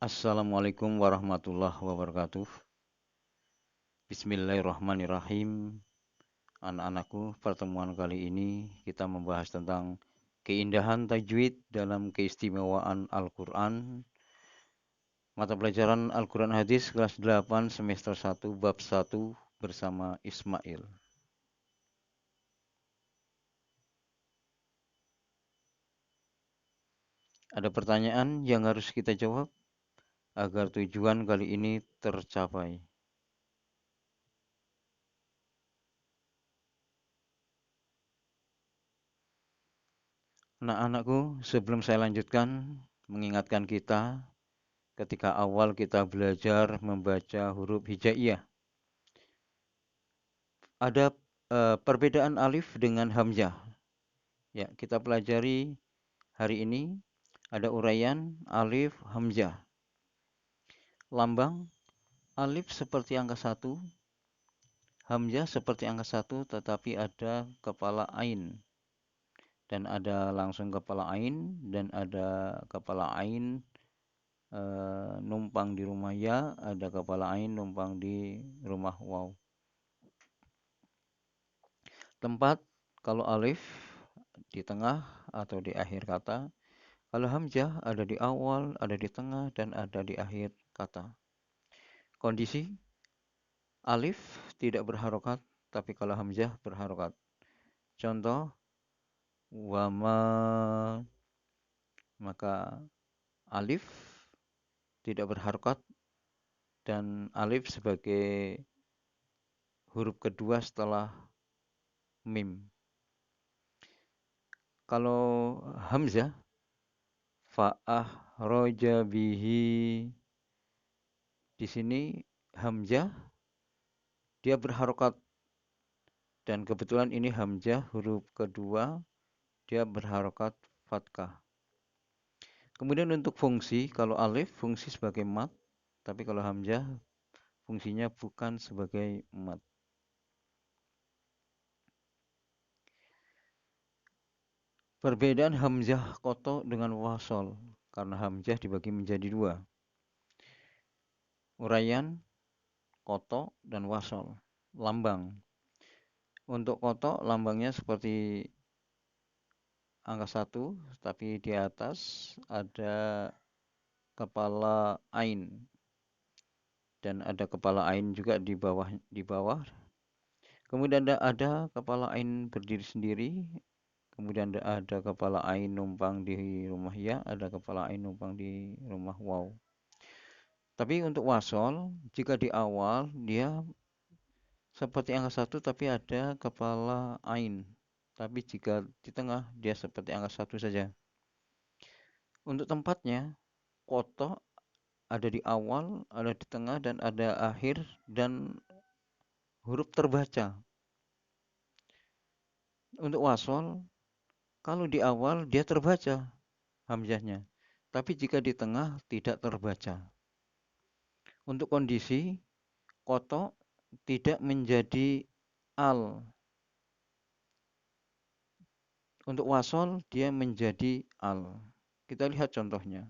Assalamualaikum warahmatullahi wabarakatuh. Bismillahirrahmanirrahim. Anak-anakku, pertemuan kali ini kita membahas tentang keindahan tajwid dalam keistimewaan Al-Quran. Mata pelajaran Al-Quran Hadis kelas 8 semester 1 bab 1 bersama Ismail. Ada pertanyaan yang harus kita jawab agar tujuan kali ini tercapai. Anak-anakku, sebelum saya lanjutkan, mengingatkan kita ketika awal kita belajar membaca huruf hijaiyah. Ada perbedaan alif dengan hamzah. Ya, kita pelajari hari ini ada uraian alif hamzah. Lambang alif seperti angka 1, hamzah seperti angka 1 tetapi ada kepala ain. Dan ada langsung kepala ain dan ada kepala ain numpang di rumah ya, ada kepala ain numpang di rumah waw. Tempat kalau alif di tengah atau di akhir kata. Kalau hamzah ada di awal, ada di tengah, dan ada di akhir kata. Kondisi alif tidak berharokat, tapi kalau hamzah berharokat. Contoh, wama, maka alif tidak berharokat dan alif sebagai huruf kedua setelah mim. Kalau hamzah, fa'ah roja bihi, di sini hamzah dia berharokat dan kebetulan ini hamzah huruf kedua dia berharokat fathah. Kemudian untuk fungsi, kalau alif fungsi sebagai mat, tapi kalau hamzah fungsinya bukan sebagai mat. Perbedaan hamzah koto dengan wasol, karena hamzah dibagi menjadi dua. Uraian, koto, dan wasol. Lambang. Untuk koto lambangnya seperti angka 1, tapi di atas ada kepala ain. Dan ada kepala ain juga di bawah. Kemudian ada kepala ain berdiri sendiri. Kemudian ada kepala ain numpang di rumah ya, ada kepala ain numpang di rumah waw. Tapi untuk wasol, jika di awal dia seperti angka 1 tapi ada kepala ain. Tapi jika di tengah dia seperti angka 1 saja. Untuk tempatnya, koto ada di awal, ada di tengah, dan ada akhir, dan huruf terbaca. Untuk wasol, kalau di awal dia terbaca hamzahnya, tapi jika di tengah tidak terbaca. Untuk kondisi koto tidak menjadi al. Untuk wasol dia menjadi al. Kita lihat contohnya.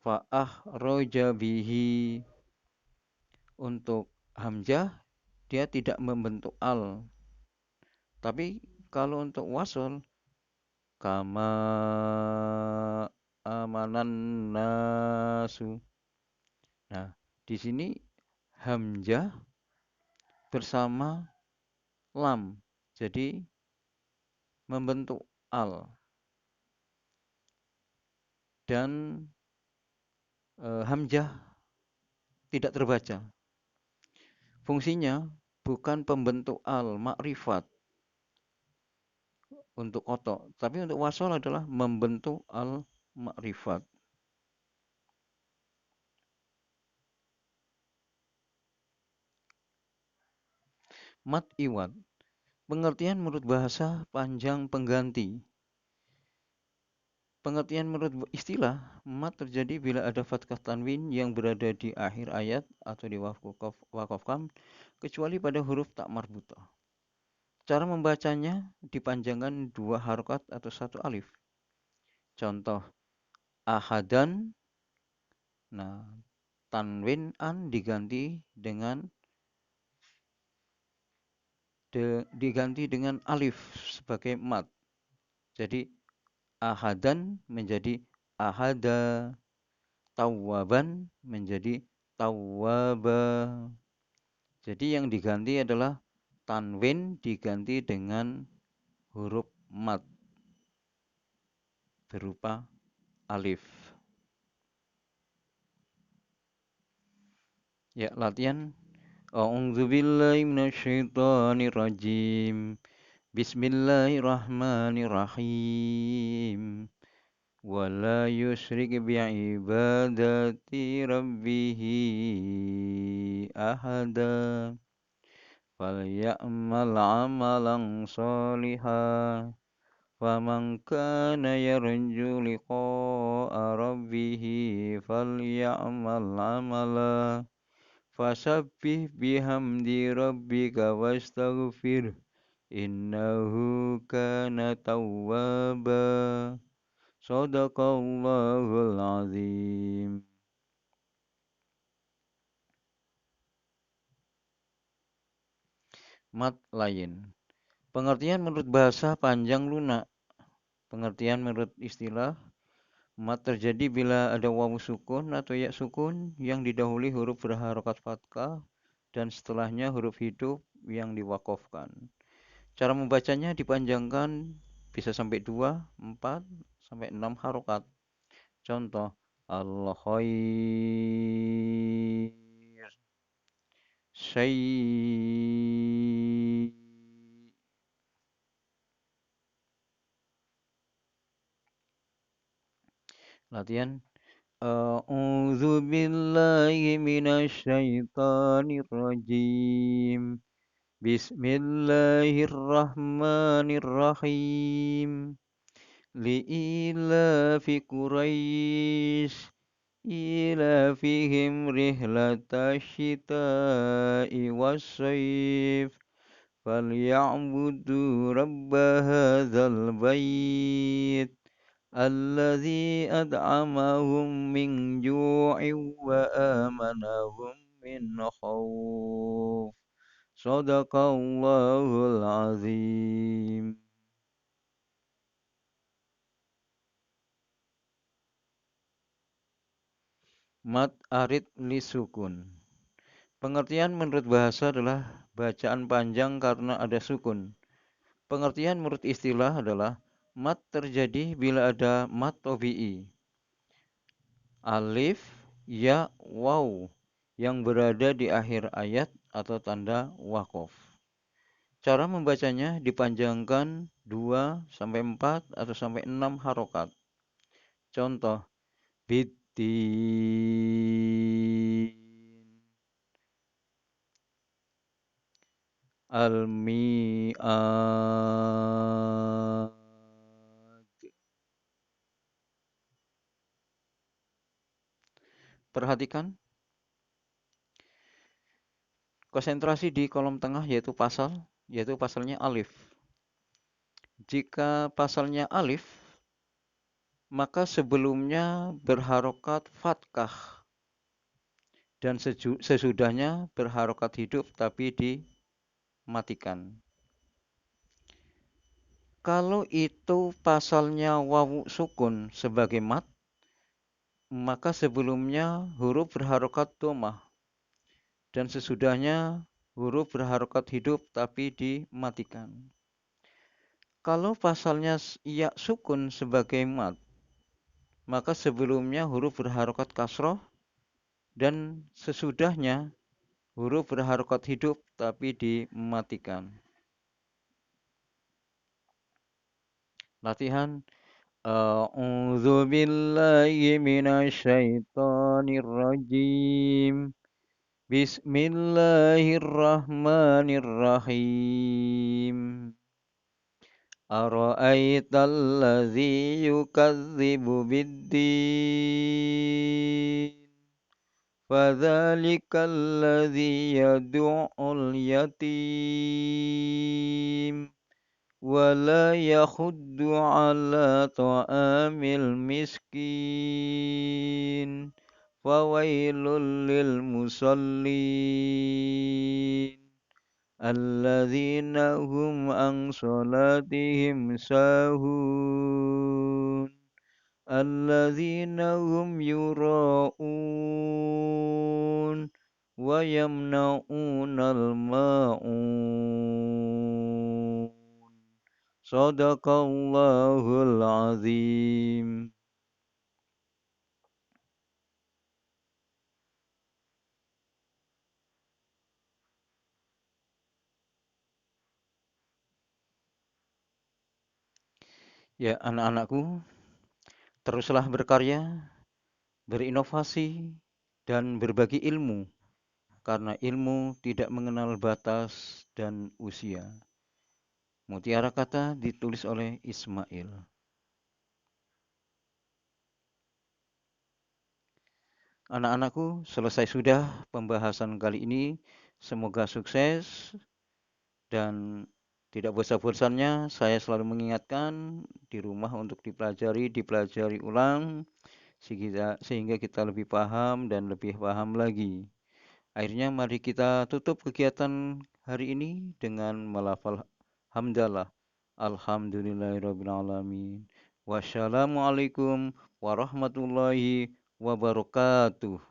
Fa'ah roja bihi. Untuk hamzah dia tidak membentuk al. Tapi kalau untuk wasol kama amanan nasu. Nah, di sini hamzah bersama lam. Jadi membentuk al. Dan hamzah tidak terbaca. Fungsinya bukan pembentuk al makrifat untuk koto, tapi untuk wasol adalah membentuk al makrifat. Mat iwad. Pengertian menurut bahasa panjang pengganti. Pengertian menurut istilah, mat terjadi bila ada fathah tanwin yang berada di akhir ayat atau di waqaf kam, kecuali pada huruf tak marbutah. Cara membacanya dipanjangkan 2 harokat atau 1 alif. Contoh, ahadan Nah, tanwin an diganti dengan alif sebagai mat. Jadi ahadan menjadi ahada, tawaban menjadi tawaba. Jadi yang diganti adalah tanwin diganti dengan huruf mat berupa alif. Ya, latihan. A'udzubillahi minasyaitonirrajim. Bismillahirrahmanirrahim. Wala yusyrik bi'ibadati rabbihi ahada. Falyamal amalan salihah. Faman kana yarju liqa'a rabbihi falyamal amala. Fasabbih bihamdi rabbika wastaghfir innahu kana tawwaba. Shadaqallahul azim. Mat lain. Pengertian menurut bahasa panjang lunak. Pengertian menurut istilah, mat terjadi bila ada wawu sukun atau ya sukun yang didahului huruf berharokat fathah dan setelahnya huruf hidup yang diwakofkan. Cara membacanya dipanjangkan bisa sampai 2, 4, sampai 6 harokat. Contoh, al-khair, syai'. Latihan. A'udzu billahi minasyaitonir rajim. Bismillahirrahmanirrahim. Li'ilafi Quraisy ilafihim rihlatasyita'i wassayf falyabudu rabba hadzal bait alladzi ad'amahum min ju'in wa amanahum min khauf. Shadaqallahul azim. Mat arid li sukun. Pengertian menurut bahasa adalah bacaan panjang karena ada sukun. Pengertian menurut istilah adalah mat terjadi bila ada mat tobi'i. Alif, ya, waw yang berada di akhir ayat atau tanda wakof. Cara membacanya dipanjangkan 2 sampai 4 atau sampai 6 harokat. Contoh, bitin, al-mi'ad. Perhatikan konsentrasi di kolom tengah yaitu pasalnya alif. Jika pasalnya alif, maka sebelumnya berharokat fathah dan sesudahnya berharokat hidup tapi dimatikan. Kalau itu pasalnya wawu sukun sebagai mat, maka sebelumnya huruf berharokat dhammah dan sesudahnya huruf berharokat hidup tapi dimatikan. Kalau pasalnya ya sukun sebagai mat, maka sebelumnya huruf berharokat kasroh dan sesudahnya huruf berharokat hidup tapi dimatikan. Latihan. A'udzu billahi minasyaitonir rajim. Bismillahirrahmanirrahim. Ara'aital ladzi yukadzibu biddin. Fadzalikal ladzi yad'ul yatim. Wala yakhuddu ala ta'amil miskin. fawailul lil musallin alladzina hum an salatihim sahun alladzina hum yura'un wa yamna'unal ma'un. Sadaqallahul azim. Ya, anak-anakku, teruslah berkarya, berinovasi, dan berbagi ilmu, karena ilmu tidak mengenal batas dan usia. Mutiara Kata ditulis oleh Ismail. Anak-anakku, selesai sudah pembahasan kali ini. Semoga sukses dan tidak bosan-bosannya saya selalu mengingatkan di rumah untuk dipelajari ulang sehingga kita lebih paham dan lebih paham lagi. Akhirnya mari kita tutup kegiatan hari ini dengan melafal hamdalah. Alhamdulillahirrabbilalamin. Wassalamualaikum warahmatullahi wabarakatuh.